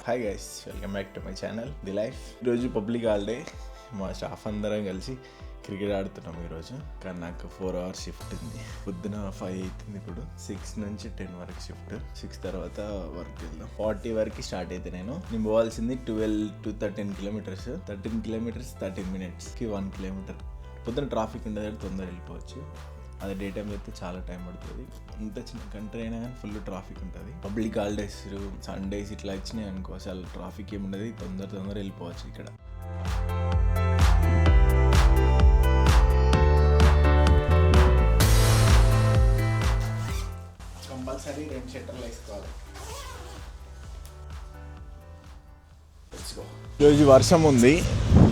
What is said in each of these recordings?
Hi guys, welcome back to my channel the life. ఈరోజు public holiday, మా staff అందరం కలిసి క్రికెట్ ఆడుతున్నాం ఈరోజు. కానీ నాకు 4 hours షిఫ్ట్ ఉంది. పొద్దున 5 అవుతుంది, ఇప్పుడు 6 నుంచి 10 వరకు షిఫ్ట్. 6 తర్వాత వర్క్ వెళ్దాం. 40 వరకు స్టార్ట్ అయితే నేను పోవాల్సింది 12 to 13 kilometers. 13 kilometers 13 minutesకి 1 kilometer. పొద్దున ట్రాఫిక్ ఉండదు, తొందర వెళ్ళిపోవచ్చు. అది డే టైం అయితే చాలా టైం పడుతుంది. ఇంత చిన్న కంట్రీ అయినా కానీ ఫుల్ ట్రాఫిక్ ఉంటుంది. పబ్లిక్ హాలిడేస్, సండేస్ ఇట్లా వచ్చినాయి అనుకో, అసలు ట్రాఫిక్ ఏమి ఉండదు, తొందర వెళ్ళిపోవచ్చు. ఇక్కడ కంపల్సరీ 2 షట్టర్లు వేసుకోవాలి. ఈరోజు వర్షం ఉంది,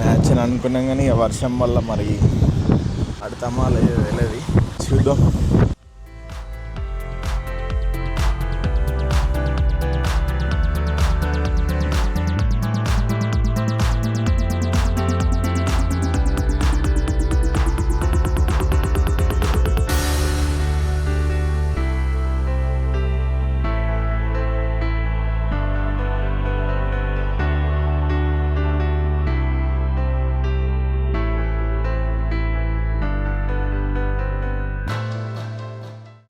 మ్యాచ్ అని అనుకున్నాం కానీ వర్షం వల్ల మరి ఆడతామా లేదు తెలియదు, చూద్దాం.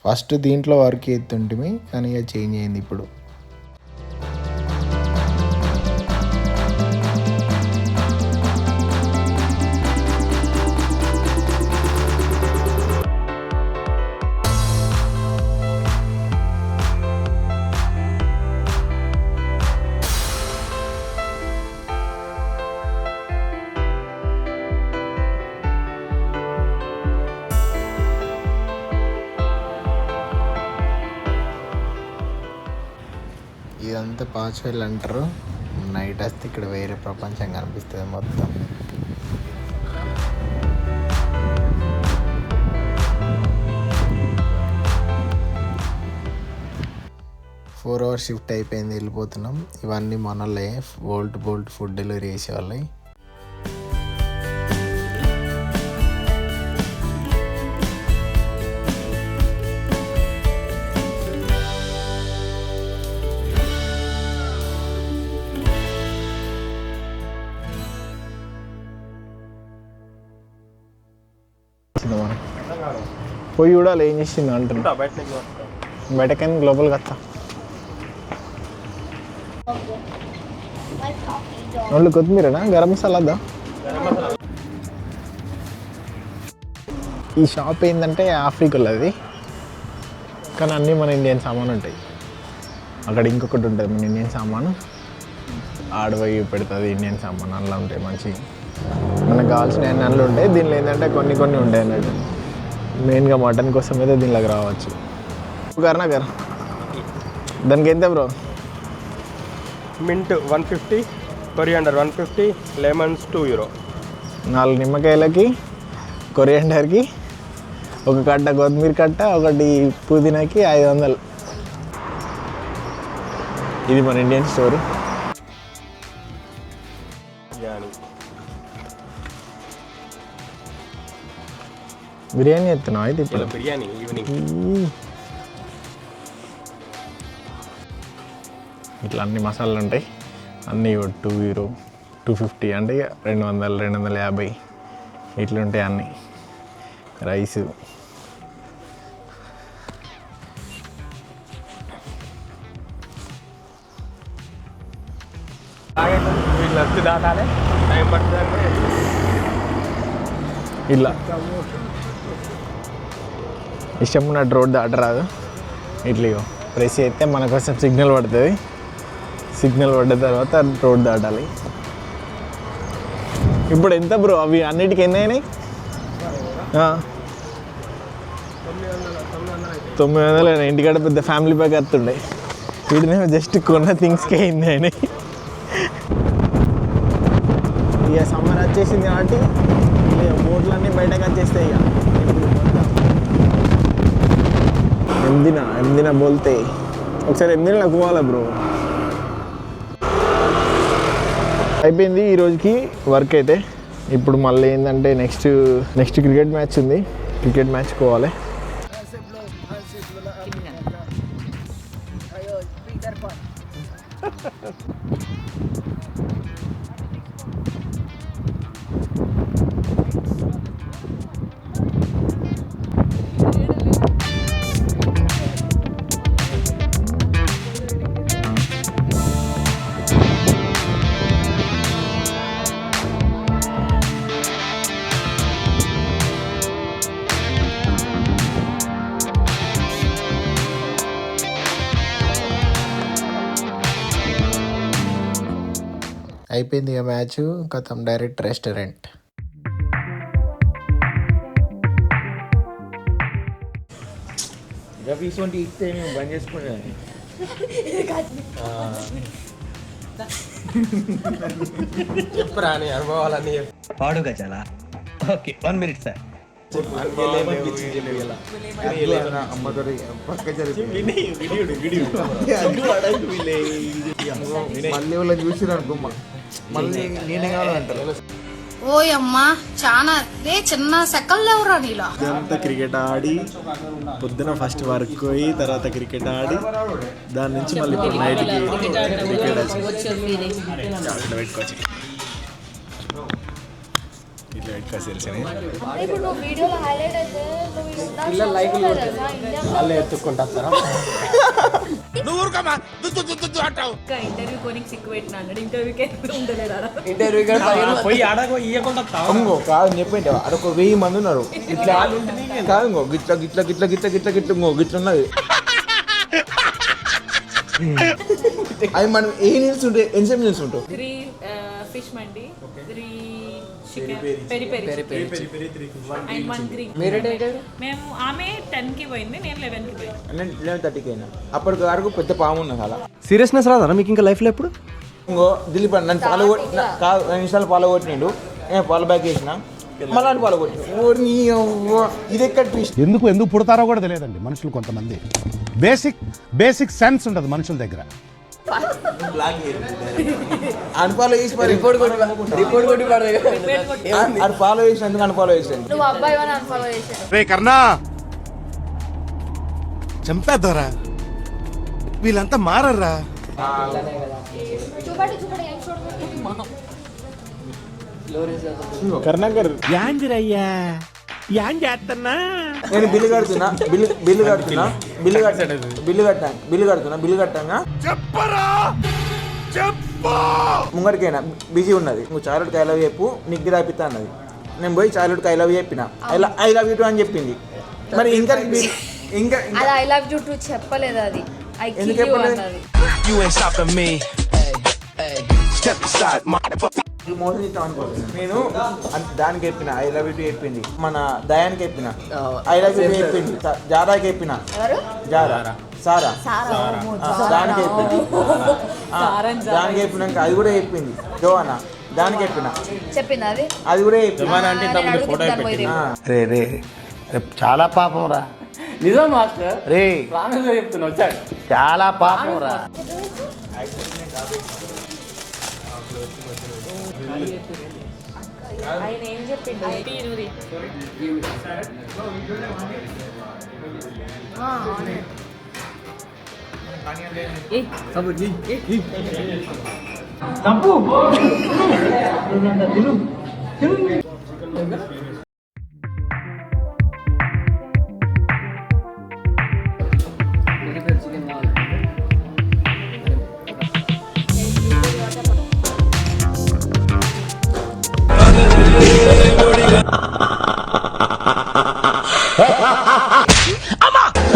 ఫస్ట్ దీంట్లో వర్క్ ఎత్తుంటిమి, కానీ ఇక చేంజ్ అయింది ఇప్పుడు. ఇదంతా పాచ్వెల్ అంటారు. నైట్ వస్తే ఇక్కడ వేరే ప్రపంచం కనిపిస్తుంది మొత్తం. ఫోర్ అవర్స్ షిఫ్ట్ అయిపోయింది, వెళ్ళిపోతున్నాం. ఇవన్నీ మనలే బోల్ట్ ఫుడ్ డెలివరీ చేసేవాళ్ళవి. పోయి చూడాలి ఏం చేసింది అంటున్నా. బయటకైనా గ్లోబల్గా వస్తా. వాళ్ళు కొత్తిమీరనా, గరం మసాలా వద్దా? ఈ షాప్ ఏంటంటే ఆఫ్రికాలో, కానీ అన్నీ మన ఇండియన్ సామాను ఉంటాయి. అక్కడ ఇంకొకటి ఉంటుంది మన ఇండియన్ సామాను, ఆడపోయి పెడుతుంది ఇండియన్ సామాను. అందులో ఉంటాయి మంచిగా, మనకు కావాల్సిన అన్నీ ఉంటాయి. దీనిలో ఏంటంటే కొన్ని ఉంటాయి అన్నట్టు. మెయిన్గా మటన్ కోసం అయితే దీనిలోకి రావచ్చు. కర్ణాకర్ దానికి ఎంత bro? Mint 150, coriander 150, lemons 2 euro. 4 నిమ్మకాయలకి, కొరియాండర్కి, ఒక కట్ట కొత్తిమీర కట్ట, ఒకటి పుదీనాకి 500. ఇది మన ఇండియన్ స్టోర్. బిర్యానీ ఎత్తున్నావు అయితే ఇప్పుడు? బిర్యానీ ఈవినింగ్. ఇట్లా అన్ని మసాలాలు ఉంటాయి, అన్నీ 2 euro, 250 అంటే 200, 250 ఇట్లా ఉంటాయి అన్నీ. రైసు, ఇలా ఇష్టం ఉన్నట్టు రోడ్ దాటరాదు. ఇట్లా ప్రెస్ చేస్తే మన కోసం సిగ్నల్ పడుతుంది. సిగ్నల్ పడ్డ తర్వాత రోడ్ దాటాలి. ఇప్పుడు ఎంత బ్రో అవి అన్నిటికీ ఎన్ని అయినాయి? 900 అయినాయి. ఇంటికాడ పెద్ద ఫ్యామిలీ ప్యాక్ వస్తుండే. వీటినేమో జస్ట్ కొన్న థింగ్స్కే ఎన్ని అయినాయి. ఇక సమ్మర్ వచ్చేసింది కాబట్టి బోట్లు అన్నీ బయటకు వచ్చేస్తాయి. ఇక ఎందిన బోల్తే ఒకసారి ఎందిన పోవాలా బ్రో. అయిపోయింది ఈరోజుకి వర్క్ అయితే. ఇప్పుడు మళ్ళీ ఏంటంటే నెక్స్ట్ క్రికెట్ మ్యాచ్ ఉంది. క్రికెట్ మ్యాచ్ పోవాలి. అయిపోయింది ఇక మ్యాచ్, కథం డైరెక్ట్ రెస్టారెంట్. ఇటువంటి ఇస్తే మేము బంద్ చేసుకునే చెప్పురా నీ అనుభవాలన్నీ పాడుగా చాలా. Okay 1 minute sir. మళ్ళీ వాళ్ళ చూసిరనుకో మళ్ళీ నేనే కావాలంటారు. ఓయమ్మా చాలా రే చిన్న సెకల్ ఎవరా నీలా. ఇదంతా క్రికెట్ ఆడి పొద్దున ఫస్ట్ వర్క్ పోయి తర్వాత క్రికెట్ ఆడి దాని నుంచి మళ్ళీ ఇప్పుడు నైట్కి క్రికెట్ ఇట్లా పెట్టుకోవచ్చు, ఇట్లా పెట్టుకోవచ్చు తెలిసిన. ఇప్పుడు నువ్వు వీడియోలో హైలైట్ అయితే పిల్లలు లైకులు వాళ్ళే ఎత్తుక్కుంటారా? ఇంటర్వ్యూ కొని సిక్కు పెట్టినా అన్నాడు. ఇంటర్వ్యూకే ఉండలేదా? పోయి ఆడగో ఇయ్యకుండా ఇంకో కాదు చెప్పింటే అదొక 1000 మంది ఉన్నారు ఇట్లా కాదు. ఇంకో గిట్ల గిట్ల గిట్ల గిట్ల గిట్ల గిట్ల ఇంకో గిట్ల ఉన్నది. అది మనం ఏ నిల్స్ ఉంటాయి, ఎన్సేపు నిల్స్ ఉంటావు. 3 fish mandi, 3 chicken peri peri and 1 green. మేము ఆమె 10కి పోయింది, నేను 11కి పోయింది. 11:30కి అయినా అప్పటికి వరకు పెద్ద పాము ఉన్నది అలా. సీరియస్నెస్ రాదా మీకు ఇంకా లైఫ్లో ఎప్పుడు? ఇంకో దిలీప్ అన్న నన్ను ఫాలో కొట్టి కాదు 2 నిమిషాలు ఫాలో కొట్టిండు, నేను ఫాలో బ్యాక్ చేసిన మళ్ళీ ఫాలో కొట్టిండు. ఇది ఎక్కడ ట్విస్ట్. ఎందుకు పుడతారో కూడా తెలియదండి మనుషులు కొంతమంది. బేసిక్ సెన్స్ ఉంటుంది మనుషుల దగ్గర. అన్ఫాలో చేసి రిపోర్ట్ కొట్టి ఫాలో చేసినందుకు అన్ఫాలో చేసాను. నువ్వు అబ్బాయి అని అన్ఫాలో చేశాను. రే కర్ణా చంపేద్దారా, వీళ్ళంతా మారర్రా. చూపడి చూపడి ఏం చూడదు. కర్ణాకర్ నేను బిల్లు కట్టాగా ముంగడికైనా బిజీ ఉన్నది. నువ్వు చాలుడికి ఐ లవ్ చెప్పు, నీకు రాపిస్తా అన్నది. నేను పోయి చాలుడికి ఐ లవ్ చెప్పిన, ఐ లవ్ యూ టూ అని చెప్పింది. మరి ఇంకా అది ఐ లవ్ యూ టు చెప్పలేదు, అది ఐ కిల్ ఎందుకు యు చెప్పలేదు? అన్నది. మోసం చేస్తాం అనుకోలేదు. నేను దానికి చెప్పిన ఐ లవ్ యూ టు చెప్పింది, మన దయానికి చెప్పిన ఐ లవ్ యూ టు చెప్పింది, జారాకి చెప్పిన ఎవరు? సారా దానికి చెప్పింది, దానికి చెప్పినాక అది కూడా చెప్పింది. జోవానా దానికి చెప్పింది అది కూడా చెప్పింది. రే రే రేపు చాలా పాపం రా. నిజం మాస్టర్, రే ప్రాణంగా చెప్తున్నా వచ్చాడు. చాలా పాపం రా. ఆయన ఏం చెప్పిండు?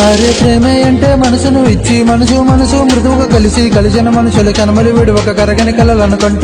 అరే ప్రేమే అంటే మనసును ఇచ్చి మనసు మృదువుగా కలిసిన మనుషులు కనమలి విడి ఒక కరగని కలలను కంటూ